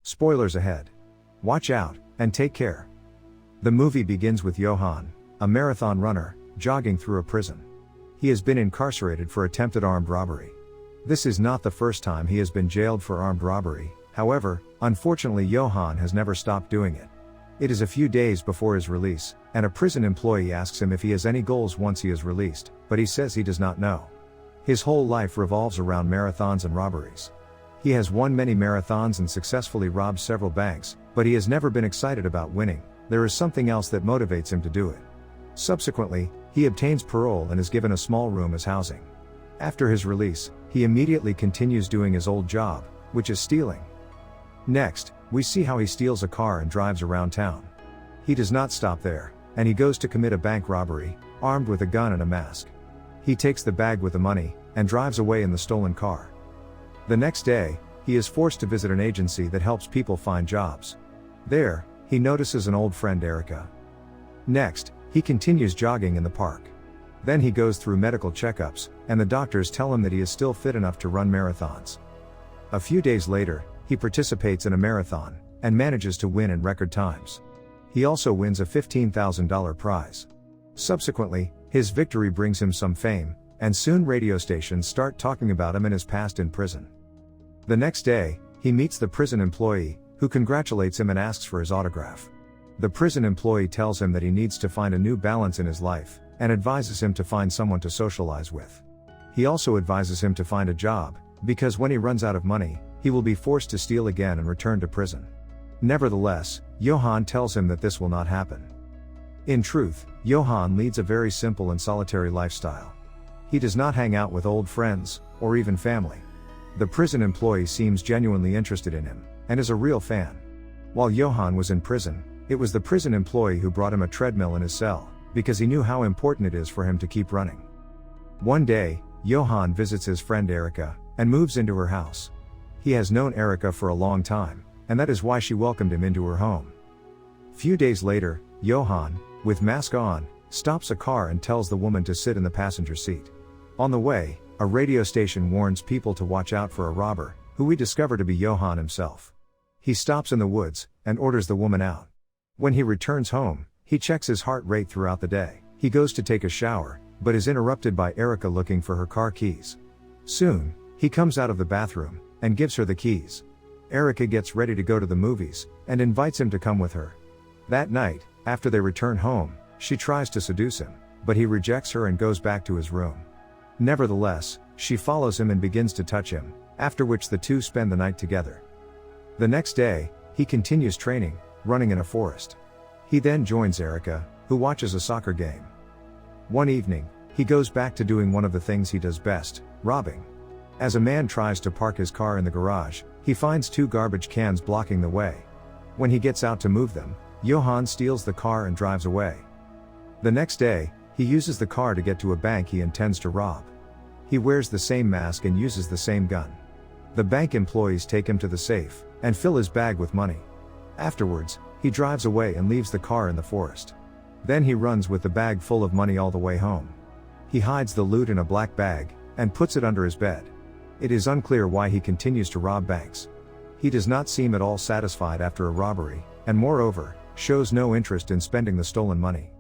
Spoilers ahead. Watch out, and take care. The movie begins with Johann, a marathon runner, jogging through a prison. He has been incarcerated for attempted armed robbery. This is not the first time he has been jailed for armed robbery, however, unfortunately Johann has never stopped doing it. It is a few days before his release, and a prison employee asks him if he has any goals once he is released, but he says he does not know. His whole life revolves around marathons and robberies. He has won many marathons and successfully robbed several banks, but he has never been excited about winning. There is something else that motivates him to do it. Subsequently, he obtains parole and is given a small room as housing. After his release, he immediately continues doing his old job, which is stealing. Next, we see how he steals a car and drives around town. He does not stop there, and he goes to commit a bank robbery, armed with a gun and a mask. He takes the bag with the money, and drives away in the stolen car. The next day, he is forced to visit an agency that helps people find jobs. There, he notices an old friend Erica. Next, he continues jogging in the park. Then he goes through medical checkups, and the doctors tell him that he is still fit enough to run marathons. A few days later, he participates in a marathon, and manages to win in record times. He also wins a $15,000 prize. Subsequently, his victory brings him some fame, and soon radio stations start talking about him and his past in prison. The next day, he meets the prison employee, who congratulates him and asks for his autograph. The prison employee tells him that he needs to find a new balance in his life, and advises him to find someone to socialize with. He also advises him to find a job, because when he runs out of money, he will be forced to steal again and return to prison. Nevertheless, Johann tells him that this will not happen. In truth, Johann leads a very simple and solitary lifestyle. He does not hang out with old friends, or even family. The prison employee seems genuinely interested in him, and is a real fan. While Johann was in prison, it was the prison employee who brought him a treadmill in his cell, because he knew how important it is for him to keep running. One day, Johann visits his friend Erica, and moves into her house. He has known Erica for a long time, and that is why she welcomed him into her home. Few days later, Johann, with mask on, stops a car and tells the woman to sit in the passenger seat. On the way, a radio station warns people to watch out for a robber, who we discover to be Johann himself. He stops in the woods, and orders the woman out. When he returns home, he checks his heart rate throughout the day. He goes to take a shower, but is interrupted by Erica looking for her car keys. Soon, he comes out of the bathroom, and gives her the keys. Erica gets ready to go to the movies, and invites him to come with her. That night, after they return home, she tries to seduce him, but he rejects her and goes back to his room. Nevertheless, she follows him and begins to touch him, after which the two spend the night together. The next day, he continues training, running in a forest. He then joins Erica, who watches a soccer game. One evening, he goes back to doing one of the things he does best, robbing. As a man tries to park his car in the garage, he finds two garbage cans blocking the way. When he gets out to move them, Johann steals the car and drives away. The next day, he uses the car to get to a bank he intends to rob. He wears the same mask and uses the same gun. The bank employees take him to the safe, and fill his bag with money. Afterwards, he drives away and leaves the car in the forest. Then he runs with the bag full of money all the way home. He hides the loot in a black bag, and puts it under his bed. It is unclear why he continues to rob banks. He does not seem at all satisfied after a robbery, and moreover, shows no interest in spending the stolen money.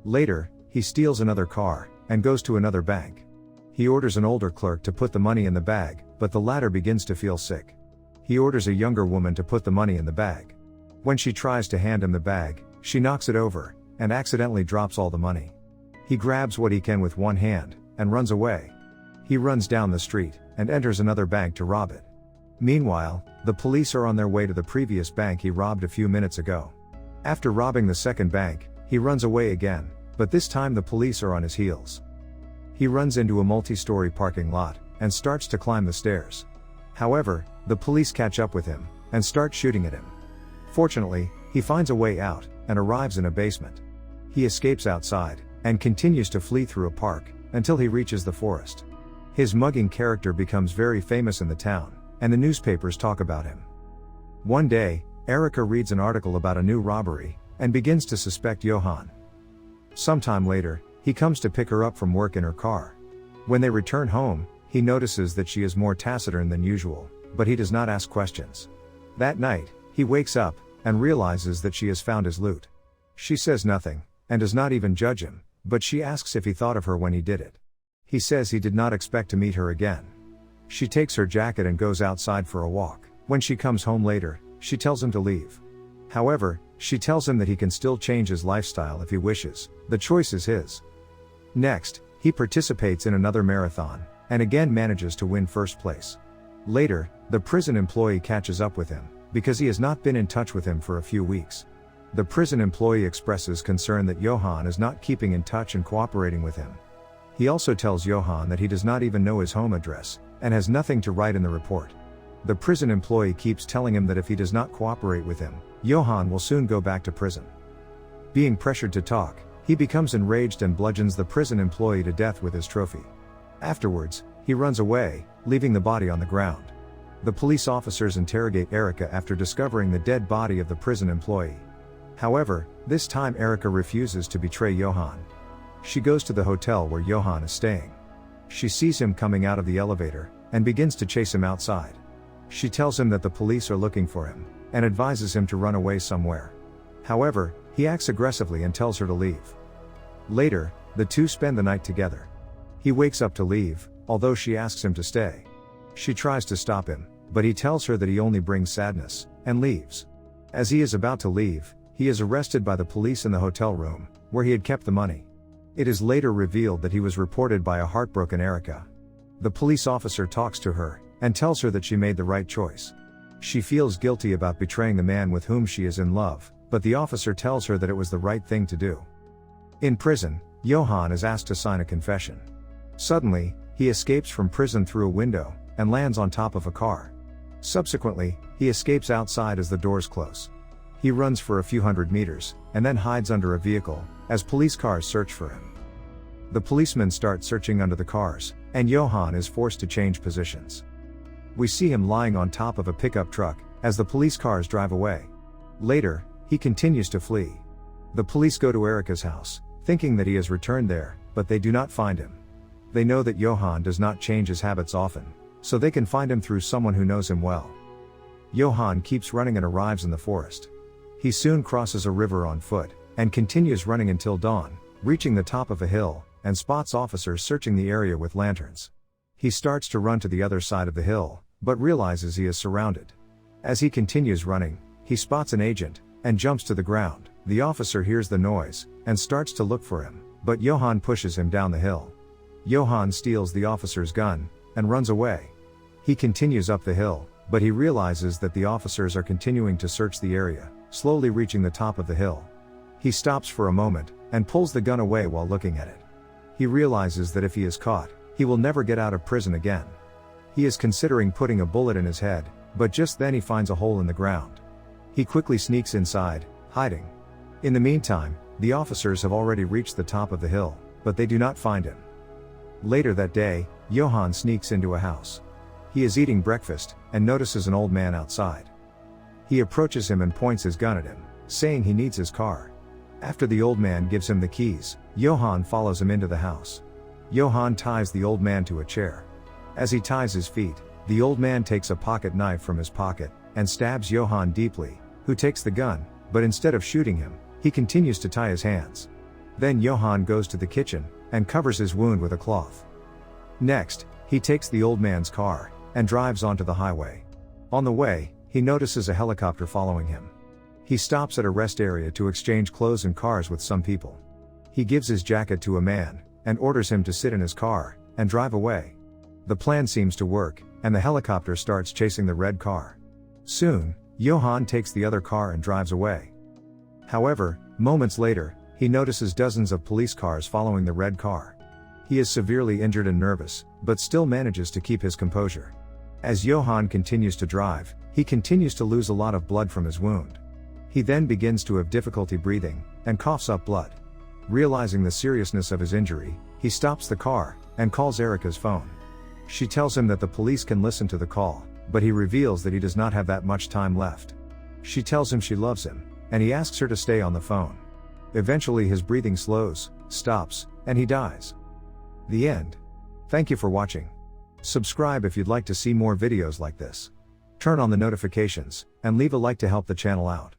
Later, he steals another car, and goes to another bank. He orders an older clerk to put the money in the bag, but the latter begins to feel sick. He orders a younger woman to put the money in the bag. When she tries to hand him the bag, she knocks it over, and accidentally drops all the money. He grabs what he can with one hand, and runs away. He runs down the street, and enters another bank to rob it. Meanwhile, the police are on their way to the previous bank he robbed a few minutes ago. After robbing the second bank, he runs away again, but this time the police are on his heels. He runs into a multi-story parking lot, and starts to climb the stairs. However, the police catch up with him, and start shooting at him. Fortunately, he finds a way out, and arrives in a basement. He escapes outside, and continues to flee through a park, until he reaches the forest. His mugging character becomes very famous in the town, and the newspapers talk about him. One day, Erica reads an article about a new robbery, and begins to suspect Johann. Sometime later, he comes to pick her up from work in her car. When they return home, he notices that she is more taciturn than usual, but he does not ask questions. That night, He wakes up, and realizes that she has found his loot. She says nothing, and does not even judge him, but she asks if he thought of her when he did it. He says he did not expect to meet her again. She takes her jacket and goes outside for a walk. When she comes home later, she tells him to leave. However, she tells him that he can still change his lifestyle if he wishes, the choice is his. Next, he participates in another marathon, and again manages to win first place. Later, the prison employee catches up with him, because he has not been in touch with him for a few weeks. The prison employee expresses concern that Johan is not keeping in touch and cooperating with him. He also tells Johan that he does not even know his home address, and has nothing to write in the report. The prison employee keeps telling him that if he does not cooperate with him, Johan will soon go back to prison. Being pressured to talk, he becomes enraged and bludgeons the prison employee to death with his trophy. Afterwards, he runs away, leaving the body on the ground. The police officers interrogate Erica after discovering the dead body of the prison employee. However, this time Erica refuses to betray Johan. She goes to the hotel where Johan is staying. She sees him coming out of the elevator, and begins to chase him outside. She tells him that the police are looking for him, and advises him to run away somewhere. However, he acts aggressively and tells her to leave. Later, the two spend the night together. He wakes up to leave, although she asks him to stay. She tries to stop him, but he tells her that he only brings sadness, and leaves. As he is about to leave, he is arrested by the police in the hotel room, where he had kept the money. It is later revealed that he was reported by a heartbroken Erica. The police officer talks to her, and tells her that she made the right choice. She feels guilty about betraying the man with whom she is in love, but the officer tells her that it was the right thing to do. In prison, Johan is asked to sign a confession. Suddenly, he escapes from prison through a window, and lands on top of a car. Subsequently, he escapes outside as the doors close. He runs for a few hundred meters, and then hides under a vehicle, as police cars search for him. The policemen start searching under the cars, and Johan is forced to change positions. We see him lying on top of a pickup truck, as the police cars drive away. Later, he continues to flee. The police go to Erica's house, thinking that he has returned there, but they do not find him. They know that Johan does not change his habits often, so they can find him through someone who knows him well. Johan keeps running and arrives in the forest. He soon crosses a river on foot, and continues running until dawn, reaching the top of a hill, and spots officers searching the area with lanterns. He starts to run to the other side of the hill, but realizes he is surrounded. As he continues running, he spots an agent, and jumps to the ground. The officer hears the noise, and starts to look for him, but Johan pushes him down the hill. Johan steals the officer's gun, and runs away. He continues up the hill, but he realizes that the officers are continuing to search the area, slowly reaching the top of the hill. He stops for a moment, and pulls the gun away while looking at it. He realizes that if he is caught, he will never get out of prison again. He is considering putting a bullet in his head, but just then he finds a hole in the ground. He quickly sneaks inside, hiding. In the meantime, the officers have already reached the top of the hill, but they do not find him. Later that day, Johan sneaks into a house. He is eating breakfast, and notices an old man outside. He approaches him and points his gun at him, saying he needs his car. After the old man gives him the keys, Johan follows him into the house. Johan ties the old man to a chair. As he ties his feet, the old man takes a pocket knife from his pocket, and stabs Johan deeply, who takes the gun, but instead of shooting him, he continues to tie his hands. Then Johan goes to the kitchen, and covers his wound with a cloth. Next, he takes the old man's car, and drives onto the highway. On the way, he notices a helicopter following him. He stops at a rest area to exchange clothes and cars with some people. He gives his jacket to a man, and orders him to sit in his car, and drive away. The plan seems to work, and the helicopter starts chasing the red car. Soon, Johan takes the other car and drives away. However, moments later, he notices dozens of police cars following the red car. He is severely injured and nervous, but still manages to keep his composure. As Johan continues to drive, he continues to lose a lot of blood from his wound. He then begins to have difficulty breathing, and coughs up blood. Realizing the seriousness of his injury, he stops the car, and calls Erica's phone. She tells him that the police can listen to the call, but he reveals that he does not have that much time left. She tells him she loves him, and he asks her to stay on the phone. Eventually his breathing slows, stops, and he dies. The end. Thank you for watching. Subscribe if you'd like to see more videos like this. Turn on the notifications, and leave a like to help the channel out.